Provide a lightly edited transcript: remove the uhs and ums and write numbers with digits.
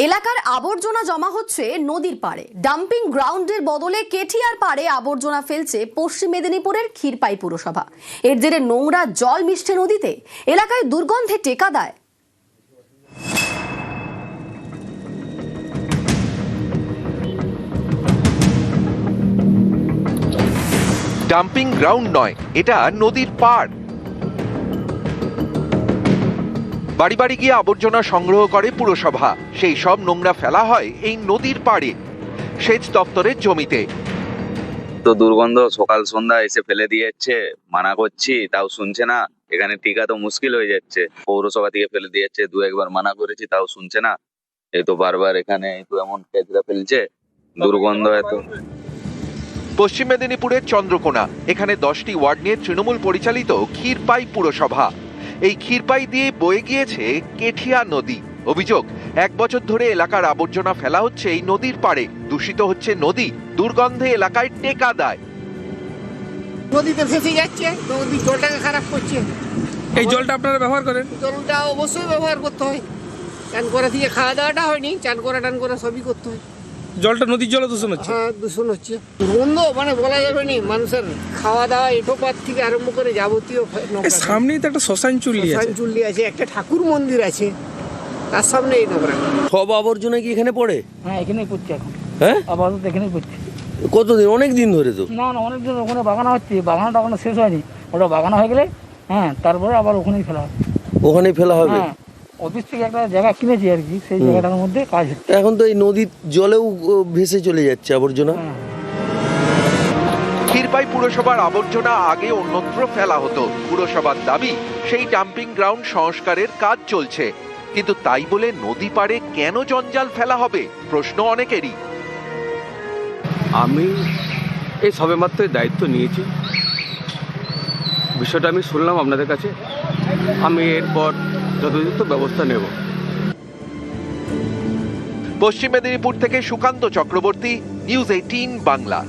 এলাকার আবর্জনা জমা হচ্ছে নদীর পাড়ে। ডাম্পিং গ্রাউন্ডের বদলে কেঠিয়ার পাড়ে আবর্জনা ফেলছে পশ্চিম মেদিনীপুরের ক্ষীরপাই পুরসভা। এর জেরে নোংরা জল মিশছে নদীতে, এলাকায় দুর্গন্ধে টেকা দেয়। ডাম্পিং গ্রাউন্ড নয়, এটা নদীর পাড়। বাড়ি বাড়ি গিয়ে আবর্জনা সংগ্রহ করে পুরসভা, সেই সব নোংরা ফেলা হয় এই নদীর পাড়ে, সেচ দপ্তরের জমিতে। তো দুর্গন্ধ, সকাল সন্ধ্যা এসে ফেলে দিয়ে যাচ্ছে, মানা করছি তাও শুনছে না। এখানে টিকা তো মুশকিল হয়ে যাচ্ছে, পৌরসভা থেকে ফেলে দিয়ে যাচ্ছে, দু একবার মানা করেছি তাও শুনছে না। এই তো বারবার এখানে তো এমন কেচরা ফেলছে, দুর্গন্ধ এত। পশ্চিম মেদিনীপুরের চন্দ্রকোনা, এখানে 10টি ওয়ার্ড নিয়ে তৃণমূল পরিচালিত ক্ষীরপাই পুরসভা। এই ক্ষীরপাই দিয়ে বয়ে গিয়েছে কেঠিয়া নদী। অভিযোগ, 1 বছর ধরে এলাকার আবর্জনা ফেলা হচ্ছে এই নদীর পাড়ে, দূষিত হচ্ছে নদী, দুর্গন্ধে এলাকায় টেকা দেয়। নদীতে ফেসে যাচ্ছে, নদীর জলটাকে খারাপ করছে। এই জলটা আপনারা ব্যবহার করেন? জলটা অবশ্যই ব্যবহার করতে হয়, চান করা থেকে খাওয়া দাওয়াটা হয়নি, চান করা টান করা সবই করতে হয়। জলটা নদীর জল দূষণ হচ্ছে? হ্যাঁ, দূষণ হচ্ছে। দুর্গন্ধ মানে বলা যাবে না, মানুষের খাওয়া দাওয়া এটোপাত থেকে আরম্ভ করে যাবতীয় এই সামনেই তো একটা শ্মশান চুল্লি আছে। চুল্লি আছে, একটা ঠাকুর মন্দির আছে, তার সামনে এই নোংরা। সব আবর্জনা কি এখানে পড়ে? হ্যাঁ, এখানেই পড়ছে এখন। হ্যাঁ, আপাতত এখানেই পড়ছে। কতদিন? অনেক দিন ধরে তো। না না, অনেকদিন ওখানে বাগানো হচ্ছে, বাগানটা এখনো শেষ হয়নি। ওটা বাগানো হয়ে গেলে হ্যাঁ তারপরে আবার ওখানেই ফেলা হবে। ওখানেই ফেলা হবে? হ্যাঁ, অফিস থেকে একটা জায়গা কিনেছি আর কি, সেই জায়গাটার মধ্যে কাজ হচ্ছে। এখন তো এই নদীর জলেও ভেসে চলে যাচ্ছে আবর্জনা। হ্যাঁ। ক্ষীরপাই পুরসভার আবর্জনা আগে অন্যত্র ফেলা হতো। পুরসভার দাবি, সেই ডাম্পিং গ্রাউন্ড সংস্কারের কাজ চলছে, কিন্তু তাই বলে নদী পাড়ে কেন জঞ্জাল ফেলা হবে, প্রশ্ন অনেকেরই। আমি এই সবেমাত্র দায়িত্ব নিয়েছি, বিষয়টা আমি শুনলাম আপনাদের কাছে, আমি এরপর যথাযথ ব্যবস্থা নেব। পশ্চিম মেদিনীপুর থেকে সুকান্ত চক্রবর্তী, নিউজ 18 বাংলা।